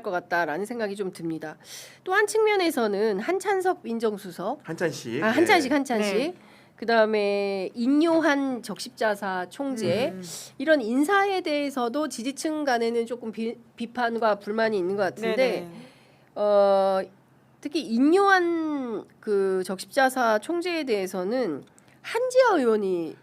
것 같다라는 생각이 좀 듭니다. 또 한 측면에서는 한찬석 민정수석, 한찬씩. 한찬식 네. 그다음에 인요한 적십자사 총재 이런 인사에 대해서도 지지층 간에는 조금 비판과 불만이 있는 것 같은데 특히 인요한 그 적십자사 총재에 대해서는 한지아 의원이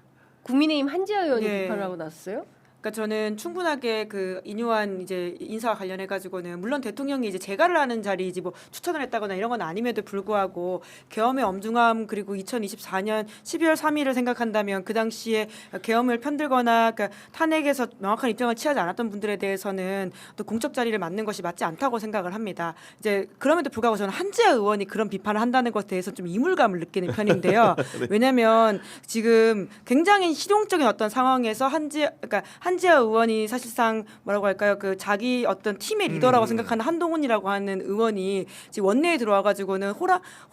국민의힘 한지아 의원이 네. 비판을 하고 나섰어요. 그러니까 저는 충분하게 그 인요한 이제 인사와 관련해 가지고는 물론 대통령이 이제 재가를 하는 자리이지 뭐 추천을 했다거나 이런 건 아님에도 불구하고 계엄의 엄중함 그리고 2024년 12월 3일을 생각한다면 그 당시에 계엄을 편들거나 그러니까 탄핵에서 명확한 입장을 취하지 않았던 분들에 대해서는 또 공적 자리를 맡는 것이 맞지 않다고 생각을 합니다. 이제 그럼에도 불구하고 저는 한지아 의원이 그런 비판을 한다는 것에 대해서 좀 이물감을 느끼는 편인데요. 네. 왜냐하면 지금 굉장히 실용적인 어떤 상황에서 한지아 의원이 사실상 뭐라고 할까요? 그 자기 어떤 팀의 리더라고 생각하는 한동훈이라고 하는 의원이 지금 원내에 들어와 가지고는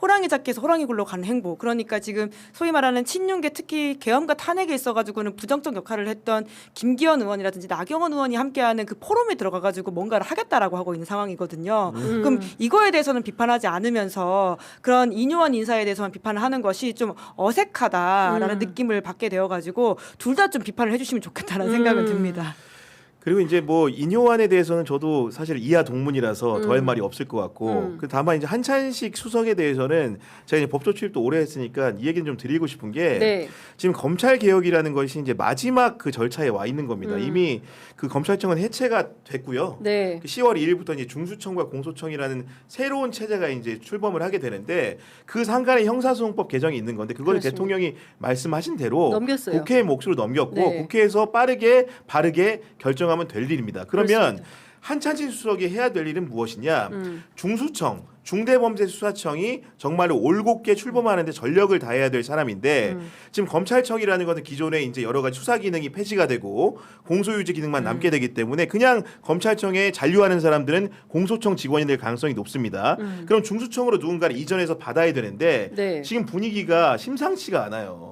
호랑이 잡기에서 호랑이 굴러 가는 행보. 그러니까 지금 소위 말하는 친윤계 특히 계엄과 탄핵에 있어 가지고는 부정적 역할을 했던 김기현 의원이라든지 나경원 의원이 함께하는 그 포럼에 들어가 가지고 뭔가를 하겠다라고 하고 있는 상황이거든요. 그럼 이거에 대해서는 비판하지 않으면서 그런 인요한 인사에 대해서만 비판을 하는 것이 좀 어색하다라는 느낌을 받게 되어 가지고 둘 다 좀 비판을 해주시면 좋겠다는 생각은 듭니다. 그리고 이제 뭐 인효안에 대해서는 저도 사실 이하 동문이라서 더할 말이 없을 것 같고 다만 이제 한찬식 수석에 대해서는 제가 이제 법조 출입도 오래 했으니까 이 얘기는 좀 드리고 싶은 게 네. 지금 검찰 개혁이라는 것이 이제 마지막 그 절차에 와 있는 겁니다. 이미 그 검찰청은 해체가 됐고요. 네. 10월 2일부터 이제 중수청과 공소청이라는 새로운 체제가 이제 출범을 하게 되는데 그 상간에 형사소송법 개정이 있는 건데 그걸 그렇습니다. 대통령이 말씀하신 대로 넘겼어요. 국회의 몫으로 넘겼고 네. 국회에서 빠르게 바르게 결정하면 될 일입니다. 그러면 그렇습니다. 한찬식 수석이 해야 될 일은 무엇이냐? 중수청, 중대범죄수사청이 정말로 올곧게 출범하는데 전력을 다해야 될 사람인데 지금 검찰청이라는 것은 기존에 이제 여러 가지 수사 기능이 폐지가 되고 공소유지 기능만 남게 되기 때문에 그냥 검찰청에 잔류하는 사람들은 공소청 직원이 될 가능성이 높습니다. 그럼 중수청으로 누군가를 이전해서 받아야 되는데 네. 지금 분위기가 심상치가 않아요.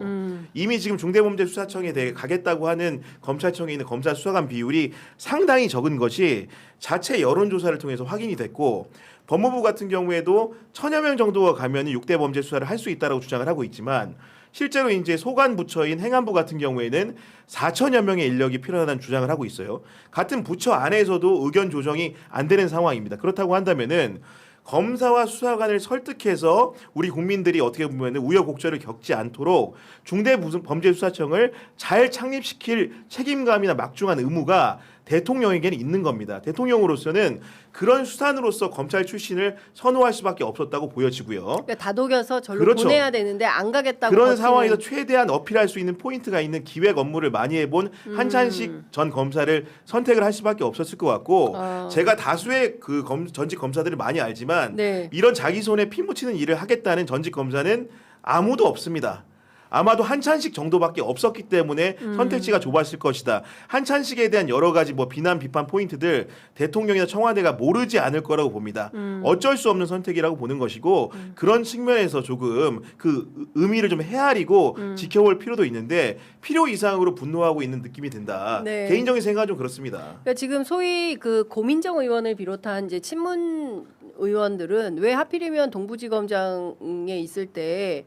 이미 지금 중대범죄수사청에 대해 가겠다고 하는 검찰청에 있는 검사 수사관 비율이 상당히 적은 것이 자체 여론조사를 통해서 확인이 됐고 법무부 같은 경우에도 1000여 명 정도가 가면 6대 범죄 수사를 할 수 있다라고 주장을 하고 있지만 실제로 이제 소관 부처인 행안부 같은 경우에는 4천여 명의 인력이 필요하다는 주장을 하고 있어요. 같은 부처 안에서도 의견 조정이 안 되는 상황입니다. 그렇다고 한다면은 검사와 수사관을 설득해서 우리 국민들이 어떻게 보면 우여곡절을 겪지 않도록 중대범죄수사청을 잘 창립시킬 책임감이나 막중한 의무가 대통령에게는 있는 겁니다. 대통령으로서는 그런 수단으로서 검찰 출신을 선호할 수밖에 없었다고 보여지고요. 그러니까 다독여서 절로 그렇죠. 보내야 되는데 안 가겠다고 그런 버티는. 상황에서 최대한 어필할 수 있는 포인트가 있는 기획 업무를 많이 해본 한찬식 전 검사를 선택을 할 수밖에 없었을 것 같고 제가 다수의 그 전직 검사들을 많이 알지만 네. 이런 자기 손에 피 묻히는 일을 하겠다는 전직 검사는 아무도 없습니다. 아마도 한찬식 정도밖에 없었기 때문에 선택지가 좁았을 것이다. 한찬식에 대한 여러 가지 뭐 비난 비판 포인트들 대통령이나 청와대가 모르지 않을 거라고 봅니다. 어쩔 수 없는 선택이라고 보는 것이고 그런 측면에서 조금 그 의미를 좀 헤아리고 지켜볼 필요도 있는데 필요 이상으로 분노하고 있는 느낌이 든다. 네. 개인적인 생각은 좀 그렇습니다. 그러니까 지금 소위 그 고민정 의원을 비롯한 이제 친문 의원들은 왜 하필이면 동부지검장에 있을 때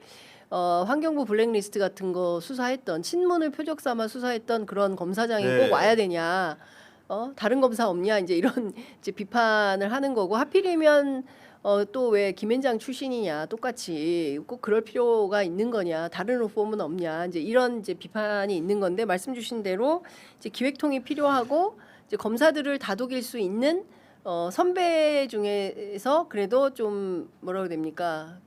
환경부 블랙리스트 같은 거 수사했던 친문을 표적 삼아 수사했던 그런 검사장이 네. 꼭 와야 되냐? 다른 검사 없냐? 이제 이런 이제 비판을 하는 거고 하필이면 또 왜 김앤장 출신이냐? 똑같이 꼭 그럴 필요가 있는 거냐? 다른 로펌은 없냐? 이제 이런 이제 비판이 있는 건데 말씀 주신 대로 이제 기획통이 필요하고 이제 검사들을 다독일 수 있는 선배 중에서 그래도 좀 뭐라고 됩니까?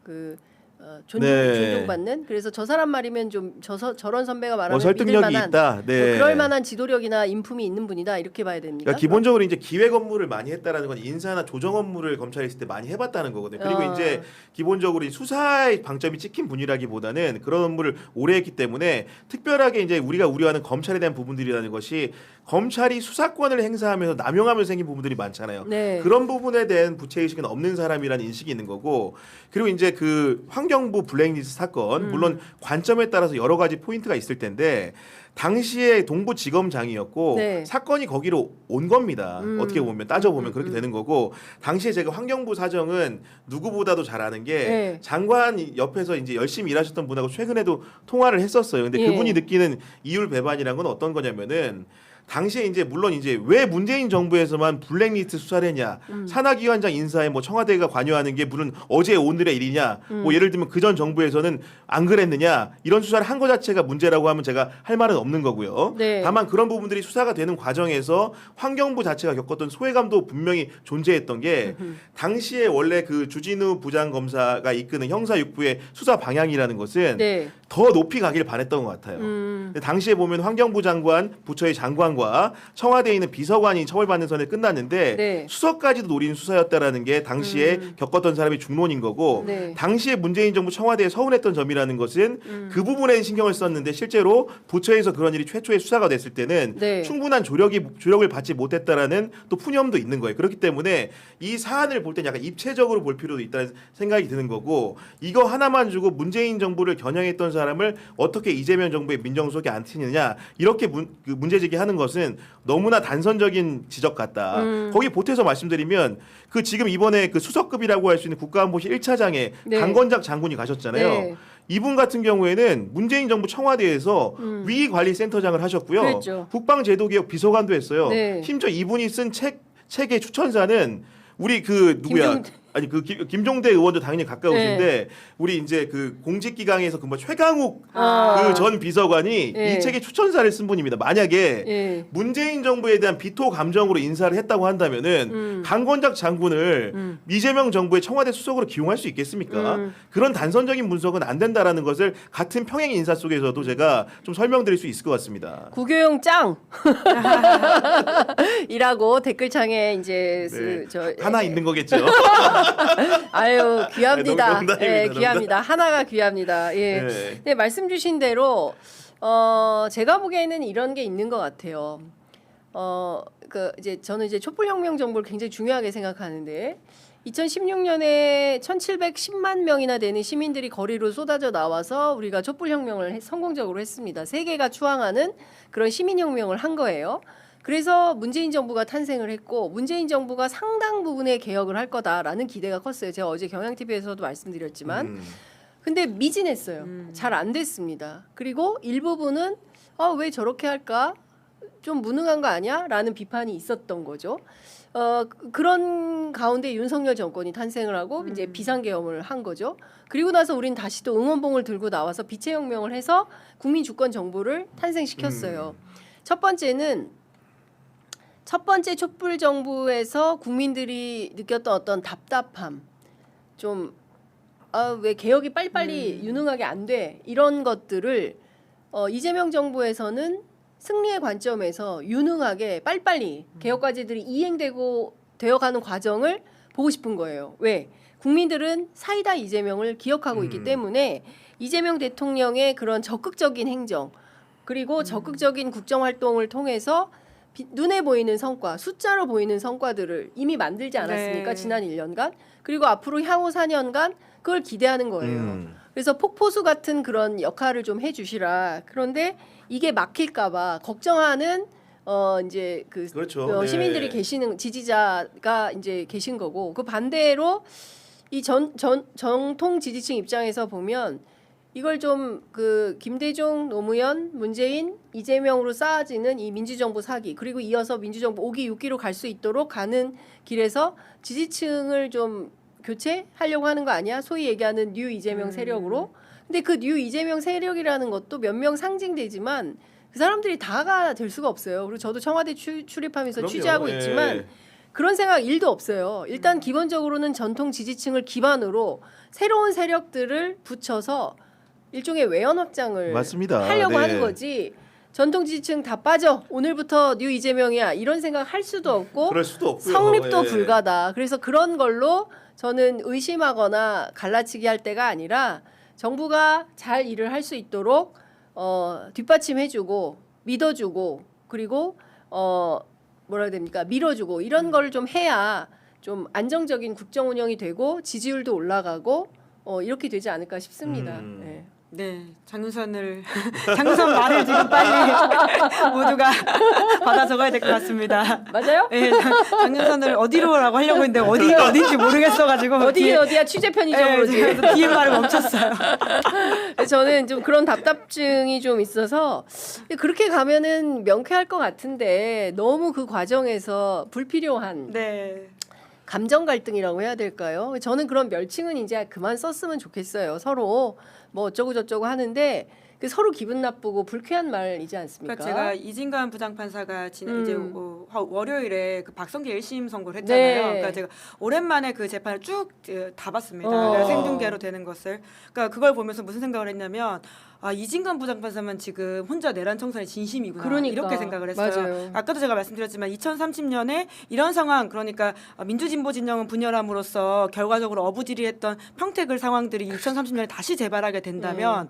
존중받는 그래서 저 사람 말이면 좀 저런 선배가 말하면 설득력이 믿을 만한 있다. 네. 그럴 만한 지도력이나 인품이 있는 분이다 이렇게 봐야 됩니까? 그러니까 기본적으로 이제 기획 업무를 많이 했다라는 건 인사나 조정 업무를 검찰에 있을 때 많이 해봤다는 거거든요. 그리고 이제 기본적으로 이 수사의 방점이 찍힌 분이라기보다는 그런 업무를 오래 했기 때문에 특별하게 이제 우리가 우려하는 검찰에 대한 부분들이라는 것이 검찰이 수사권을 행사하면서 남용하면서 생긴 부분들이 많잖아요. 네. 그런 부분에 대한 부채의식은 없는 사람이라는 인식이 있는 거고, 그리고 이제 그 환경부 블랙리스트 사건, 물론 관점에 따라서 여러 가지 포인트가 있을 텐데 당시에 동부지검장이었고 네. 사건이 거기로 온 겁니다. 어떻게 보면 따져보면 그렇게 되는 거고, 당시에 제가 환경부 사정은 누구보다도 잘 아는 게 네. 장관 옆에서 이제 열심히 일하셨던 분하고 최근에도 통화를 했었어요. 근데 예. 그분이 느끼는 이율배반이란 건 어떤 거냐면은 당시에 이제 물론 이제 왜 문재인 정부에서만 블랙리스트 수사를 했냐, 산하기관장 인사에 뭐 청와대가 관여하는 게 무슨 어제 오늘의 일이냐, 뭐 예를 들면 그전 정부에서는 안 그랬느냐, 이런 수사를 한 거 자체가 문제라고 하면 제가 할 말은 없는 거고요. 네. 다만 그런 부분들이 수사가 되는 과정에서 환경부 자체가 겪었던 소외감도 분명히 존재했던 게 당시에 원래 그 주진우 부장검사가 이끄는 형사육부의 수사 방향이라는 것은 네. 더 높이 가길 바랬던 것 같아요. 근데 당시에 보면 환경부 장관, 부처의 장관과 청와대에 있는 비서관이 처벌받는 선에 끝났는데 네. 수석까지도 노린 수사였다라는 게 당시에 겪었던 사람이 중론인 거고, 네. 당시에 문재인 정부 청와대에 서운했던 점이라는 것은 그 부분에 신경을 썼는데 실제로 부처에서 그런 일이 최초의 수사가 됐을 때는 네. 충분한 조력을 받지 못했다라는 또 푸념도 있는 거예요. 그렇기 때문에 이 사안을 볼 땐 약간 입체적으로 볼 필요도 있다는 생각이 드는 거고, 이거 하나만 주고 문재인 정부를 겨냥했던 사람을 어떻게 이재명 정부의 민정수석에 안 트느냐, 이렇게 문제 제기하는 것은 너무나 단선적인 지적 같다. 거기 보태서 말씀드리면 그 지금 이번에 그 수석급이라고 할 수 있는 국가안보실 1차장에 네. 강건작 장군이 가셨잖아요. 네. 이분 같은 경우에는 문재인 정부 청와대에서 위관리센터장을 하셨고요. 그랬죠. 국방제도개혁 비서관도 했어요. 네. 심지어 이분이 쓴 책의 추천사는 우리 그 누구야? 아니 그 김종대 의원도 당연히 가까우신데 네. 우리 이제 그 공직기강에서 그 뭐 최강욱 아. 그 전 비서관이 네. 이 책의 추천사를 쓴 분입니다. 만약에 예. 문재인 정부에 대한 비토 감정으로 인사를 했다고 한다면은 강건작 장군을 이재명 정부의 청와대 수석으로 기용할 수 있겠습니까? 그런 단선적인 분석은 안 된다라는 것을 같은 평행 인사 속에서도 제가 좀 설명드릴 수 있을 것 같습니다. 구교용 짱 이라고 댓글창에 이제 네. 하나 있는 거겠죠. 아유 귀합니다. 농담입니다. 예, 귀합니다. 하나가 귀합니다. 예. 네. 네, 말씀 주신 대로 제가 보기에는 이런 게 있는 것 같아요. 그 이제 저는 이제 촛불혁명 정부를 굉장히 중요하게 생각하는데 2016년에 1,710만 명이나 되는 시민들이 거리로 쏟아져 나와서 우리가 촛불혁명을 성공적으로 했습니다. 세계가 추앙하는 그런 시민혁명을 한 거예요. 그래서 문재인 정부가 탄생을 했고 문재인 정부가 상당 부분의 개혁을 할 거다라는 기대가 컸어요. 제가 어제 경향TV에서도 말씀드렸지만 근데 미진했어요. 잘 안 됐습니다. 그리고 일부분은 왜 저렇게 할까? 좀 무능한 거 아니야? 라는 비판이 있었던 거죠. 그런 가운데 윤석열 정권이 탄생을 하고 이제 비상계엄을 한 거죠. 그리고 나서 우린 다시 또 응원봉을 들고 나와서 빛의 혁명을 해서 국민 주권 정부를 탄생시켰어요. 첫 번째 촛불 정부에서 국민들이 느꼈던 어떤 답답함, 좀 왜 개혁이 빨리빨리 유능하게 안 돼, 이런 것들을 이재명 정부에서는 승리의 관점에서 유능하게 빨리빨리 개혁 과제들이 이행되고 되어가는 과정을 보고 싶은 거예요. 왜? 국민들은 사이다 이재명을 기억하고 있기 때문에 이재명 대통령의 그런 적극적인 행정 그리고 적극적인 국정활동을 통해서 눈에 보이는 성과, 숫자로 보이는 성과들을 이미 만들지 않았습니까? 네. 지난 1년간. 그리고 앞으로 향후 4년간 그걸 기대하는 거예요. 그래서 폭포수 같은 그런 역할을 좀 해주시라. 그런데 이게 막힐까 봐 걱정하는 이제 그렇죠. 시민들이 네. 계시는 지지자가 이제 계신 거고, 그 반대로 이 정통 지지층 입장에서 보면 이걸 좀 그 김대중, 노무현, 문재인, 이재명으로 쌓아지는 이 민주정부 사기, 그리고 이어서 민주정부 5기, 6기로 갈 수 있도록 가는 길에서 지지층을 좀 교체하려고 하는 거 아니야? 소위 얘기하는 뉴 이재명 세력으로. 근데 그 뉴 이재명 세력이라는 것도 몇 명 상징되지만 그 사람들이 다가 될 수가 없어요. 그리고 저도 청와대 출입하면서 그럼요. 취재하고 예. 있지만 그런 생각 1도 없어요. 일단 기본적으로는 전통 지지층을 기반으로 새로운 세력들을 붙여서 일종의 외연 확장을 맞습니다. 하려고 네. 하는 거지. 전통 지지층 다 빠져. 오늘부터 뉴 이재명이야. 이런 생각 할 수도 없고 그럴 수도 없고요. 성립도 예. 불가다. 그래서 그런 걸로 저는 의심하거나 갈라치기 할 때가 아니라 정부가 잘 일을 할 수 있도록 뒷받침해주고 믿어주고 그리고 뭐라 해야 됩니까? 밀어주고 이런 걸 좀 해야 좀 안정적인 국정 운영이 되고 지지율도 올라가고 이렇게 되지 않을까 싶습니다. 네. 네, 장윤선 말을 지금 빨리 모두가 받아 적어야 될 것 같습니다. 맞아요? 네, 장윤선을 어디로라고 하려고 했는데 어디가 어딘지 모르겠어가지고 어디야 취재 편의점으로 네, 지금 뒤에 말을 멈췄어요. 저는 좀 그런 답답증이 좀 있어서 그렇게 가면은 명쾌할 것 같은데 너무 그 과정에서 불필요한 네. 감정 갈등이라고 해야 될까요? 저는 그런 멸칭은 이제 그만 썼으면 좋겠어요. 서로 뭐 어쩌고 저쩌고 하는데 그 서로 기분 나쁘고 불쾌한 말이지 않습니까? 그러니까 제가 이진관 부장판사가 이제 월요일에 그 박성계 1심 선고를 했잖아요. 네. 그러니까 제가 오랜만에 그 재판을 쭉 다 봤습니다. 그러니까 생중계로 되는 것을. 그러니까 그걸 보면서 무슨 생각을 했냐면 이진관 부장판사만 지금 혼자 내란 청산의 진심이구나. 그러니까. 이렇게 생각을 했어요. 맞아요. 아까도 제가 말씀드렸지만 2030년에 이런 상황 그러니까 민주진보 진영은 분열함으로써 결과적으로 어부지리했던 평택을 상황들이 2030년에 다시 재발하게 된다면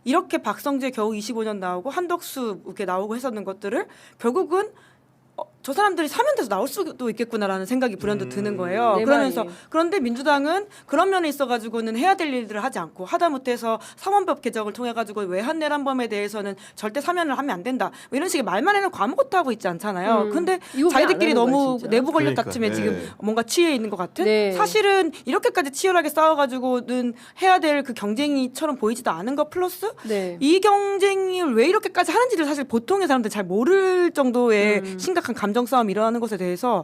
이렇게 박성재 겨우 25년 나오고 한덕수 이렇게 나오고 했었는 것들을 결국은 저 사람들이 사면돼서 나올 수도 있겠구나라는 생각이 불현듯 드는 거예요. 네, 그러면서 말이. 그런데 민주당은 그런 면에 있어가지고는 해야 될 일들을 하지 않고 하다못해서 사원법 개정을 통해 가지고 외환 내란범에 대해서는 절대 사면을 하면 안 된다. 뭐 이런 식의 말만 해놓고 아무것도 하고 있지 않잖아요. 근데 이거 왜 자기들끼리 안 하는 거야, 너무 진짜? 내부 권력 그러니까, 다툼에 네. 지금 뭔가 취해 있는 것 같은. 네. 사실은 이렇게까지 치열하게 싸워가지고는 해야 될 그 경쟁이처럼 보이지도 않은 것 플러스 네. 이 경쟁을 왜 이렇게까지 하는지를 사실 보통의 사람들 잘 모를 정도의 심각한 감정 싸움이 일어나는 것에 대해서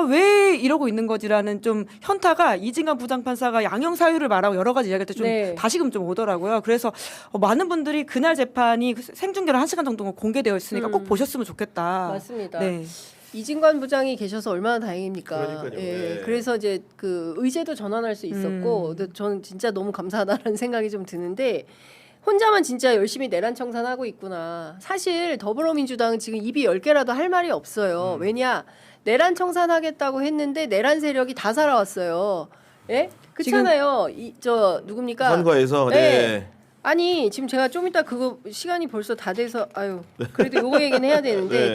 왜 이러고 있는 거지라는 좀 현타가 이진관 부장판사가 양형 사유를 말하고 여러 가지 이야기할 때 좀 네. 다시금 좀 오더라고요. 그래서 많은 분들이 그날 재판이 생중계로 1시간 정도 공개되어 있으니까 꼭 보셨으면 좋겠다. 맞습니다. 네. 이진관 부장이 계셔서 얼마나 다행입니까? 그러니까요. 네. 그래서 이제 그 의제도 전환할 수 있었고, 근데 저는 진짜 너무 감사하다는 생각이 좀 드는데 혼자만 진짜 열심히 내란 청산하고 있구나. 사실 더불어민주당은 지금 입이 10개라도 할 말이 없어요. 왜냐? 내란 청산하겠다고 했는데 내란 세력이 다 살아왔어요. 예? 그렇잖아요. 저 누굽니까? 선거에서 네. 아니 지금 제가 좀 이따 그거 시간이 벌써 다 돼서 그래도 요거 얘기는 해야 되는데 네.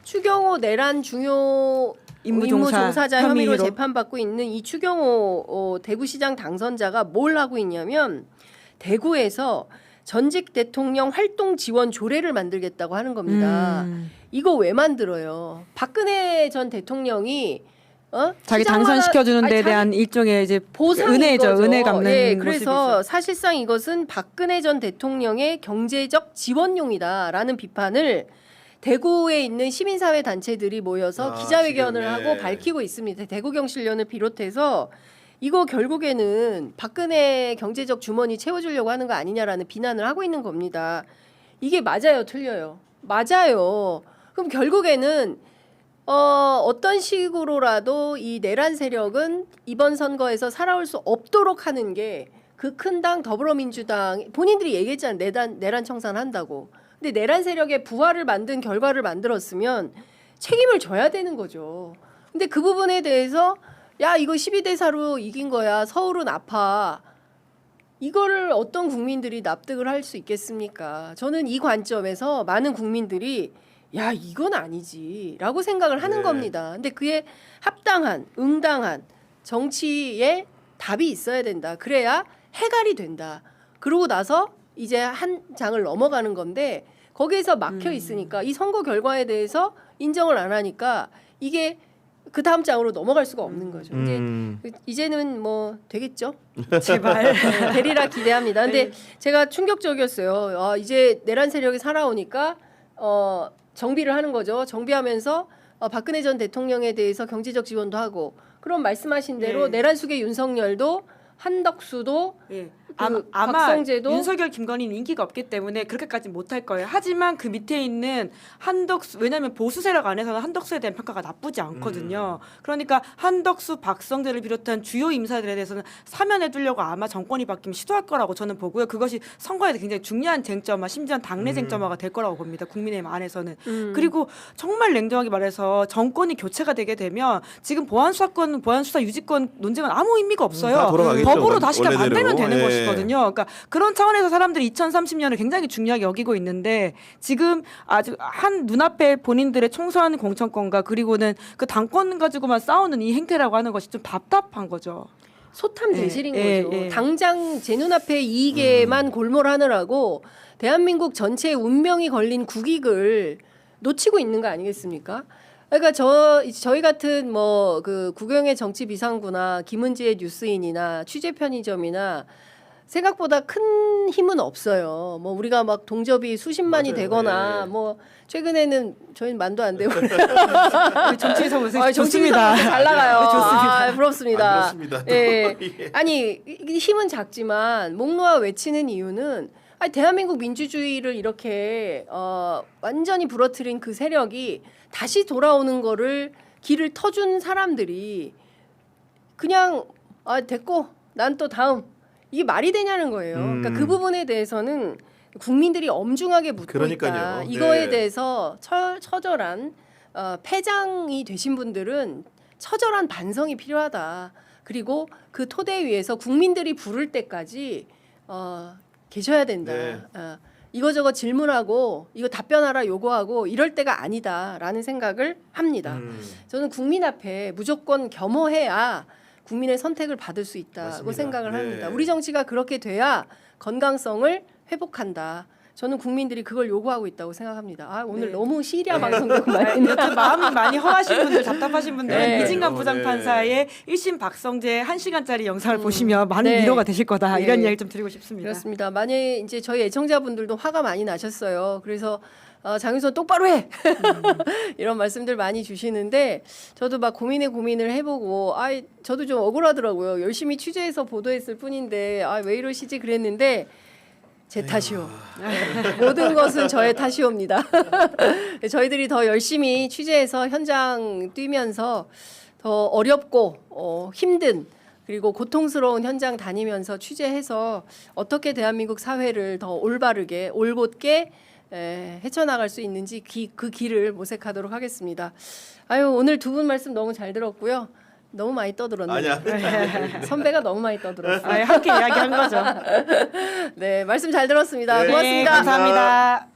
추경호 내란 중요 임무 종사자 혐의로 혐의로. 재판받고 있는 이 추경호 대구시장 당선자가 뭘 하고 있냐면 대구에서 전직 대통령 활동 지원 조례를 만들겠다고 하는 겁니다. 이거 왜 만들어요? 박근혜 전 대통령이 자기 시장마다- 당선시켜주는 아니, 데 자기 대한 일종의 이제 보상인 은혜죠. 거죠. 은혜 갚는 예, 모습이죠. 그래서 사실상 이것은 박근혜 전 대통령의 경제적 지원용이다라는 비판을 대구에 있는 시민사회 단체들이 모여서 기자회견을 지금, 네. 하고 밝히고 있습니다. 대구경실련을 비롯해서 이거 결국에는 박근혜 경제적 주머니 채워주려고 하는 거 아니냐라는 비난을 하고 있는 겁니다. 이게 맞아요, 틀려요? 맞아요. 그럼 결국에는 어떤 식으로라도 이 내란 세력은 이번 선거에서 살아올 수 없도록 하는 게 그 큰 당 더불어민주당 본인들이 얘기했잖아요. 내란 청산한다고. 근데 내란 세력의 부활을 만든 결과를 만들었으면 책임을 져야 되는 거죠. 근데 그 부분에 대해서 야 이거 12대 4로 이긴 거야. 서울은 아파. 이거를 어떤 국민들이 납득을 할 수 있겠습니까? 저는 이 관점에서 많은 국민들이 야 이건 아니지라고 생각을 하는 네. 겁니다. 근데 그에 합당한 응당한 정치의 답이 있어야 된다. 그래야 해갈이 된다. 그러고 나서 이제 한 장을 넘어가는 건데 거기에서 막혀 있으니까 이 선거 결과에 대해서 인정을 안 하니까 이게 그 다음 장으로 넘어갈 수가 없는 거죠. 이제는 뭐 되겠죠. 제발. 네, 되리라 기대합니다. 근데 제가 충격적이었어요. 이제 내란 세력이 살아오니까 정비를 하는 거죠. 정비하면서 박근혜 전 대통령에 대해서 경제적 지원도 하고 그럼 말씀하신 대로 네. 내란 숙의 윤석열도 한덕수도 예. 그 아마 박성재도 윤석열, 김건희는 인기가 없기 때문에 그렇게까지 못할 거예요. 하지만 그 밑에 있는 한덕수, 왜냐하면 보수 세력 안에서는 한덕수에 대한 평가가 나쁘지 않거든요. 그러니까 한덕수, 박성재를 비롯한 주요 임사들에 대해서는 사면해두려고 아마 정권이 바뀌면 시도할 거라고 저는 보고요. 그것이 선거에 굉장히 중요한 쟁점화, 심지어 당내 쟁점화가 될 거라고 봅니다. 국민의힘 안에서는. 그리고 정말 냉정하게 말해서 정권이 교체가 되게 되면 지금 보안수사 유지권 논쟁은 아무 의미가 없어요. 다 돌아가겠죠. 법으로 다시 다 원래대로. 만들면 되는 예. 것이거든요. 그러니까 그런 차원에서 사람들이 2030년을 굉장히 중요하게 여기고 있는데 지금 아주 한 눈앞에 본인들의 총선 공천권과 그리고는 그 당권 가지고만 싸우는 이 행태라고 하는 것이 좀 답답한 거죠. 소탐 대실인 예, 거죠. 예. 당장 제 눈앞에 이익에만 골몰하느라고 대한민국 전체의 운명이 걸린 국익을 놓치고 있는 거 아니겠습니까? 그러니까 저희 같은 뭐 그 국영의 정치 비상구나 김은지의 뉴스인이나 취재 편의점이나 생각보다 큰 힘은 없어요. 뭐 우리가 막 동접이 수십만이 맞아요. 되거나 네. 뭐 최근에는 저희는 만도 안 되고 정치에서 보세요. 정치인들 좋습니다. 잘 나가요. 좋습니다. 아, 부럽습니다. 아, 그렇습니다. 또. 예. 예. 아니 이 힘은 작지만 목 놓아 외치는 이유는 아니, 대한민국 민주주의를 이렇게 완전히 부러뜨린 그 세력이 다시 돌아오는 거를 길을 터준 사람들이 그냥 됐고 난 또 다음 이게 말이 되냐는 거예요. 그러니까 그 부분에 대해서는 국민들이 엄중하게 묻고 있다. 그러니까요. 이거에 네. 대해서 처절한 패장이 되신 분들은 처절한 반성이 필요하다. 그리고 그 토대 위에서 국민들이 부를 때까지 계셔야 된다. 네. 이거저거 질문하고 이거 답변하라 요구하고 이럴 때가 아니다라는 생각을 합니다. 저는 국민 앞에 무조건 겸허해야 국민의 선택을 받을 수 있다고 맞습니다. 생각을 네. 합니다. 우리 정치가 그렇게 돼야 건강성을 회복한다. 저는 국민들이 그걸 요구하고 있다고 생각합니다. 아, 오늘 네. 너무 시리아 방송되고 많이 여튼 마음이 많이 허하신 분들, 답답하신 분들은 네. 이진관 네. 부장판사의 1심 박성재 1시간짜리 영상을 보시면 많은 네. 위로가 되실 거다. 네. 이런 이야기 좀 드리고 싶습니다. 그렇습니다. 만약에 이제 저희 애청자분들도 화가 많이 나셨어요. 그래서 장윤선 똑바로 해 이런 말씀들 많이 주시는데 저도 막 고민을 해보고 저도 좀 억울하더라고요. 열심히 취재해서 보도했을 뿐인데 왜 이러시지 그랬는데 제 탓이요. 모든 것은 저의 탓이옵니다. 저희들이 더 열심히 취재해서 현장 뛰면서 더 어렵고 힘든 그리고 고통스러운 현장 다니면서 취재해서 어떻게 대한민국 사회를 더 올바르게 올곧게 헤쳐나갈 수 있는지 그 길을 모색하도록 하겠습니다. 아유 오늘 두 분 말씀 너무 잘 들었고요. 너무 많이 떠들었네요. 아니야. 선배가 너무 많이 떠들었어요. 함께 이야기한 거죠. 네 말씀 잘 들었습니다. 네. 고맙습니다. 감사합니다.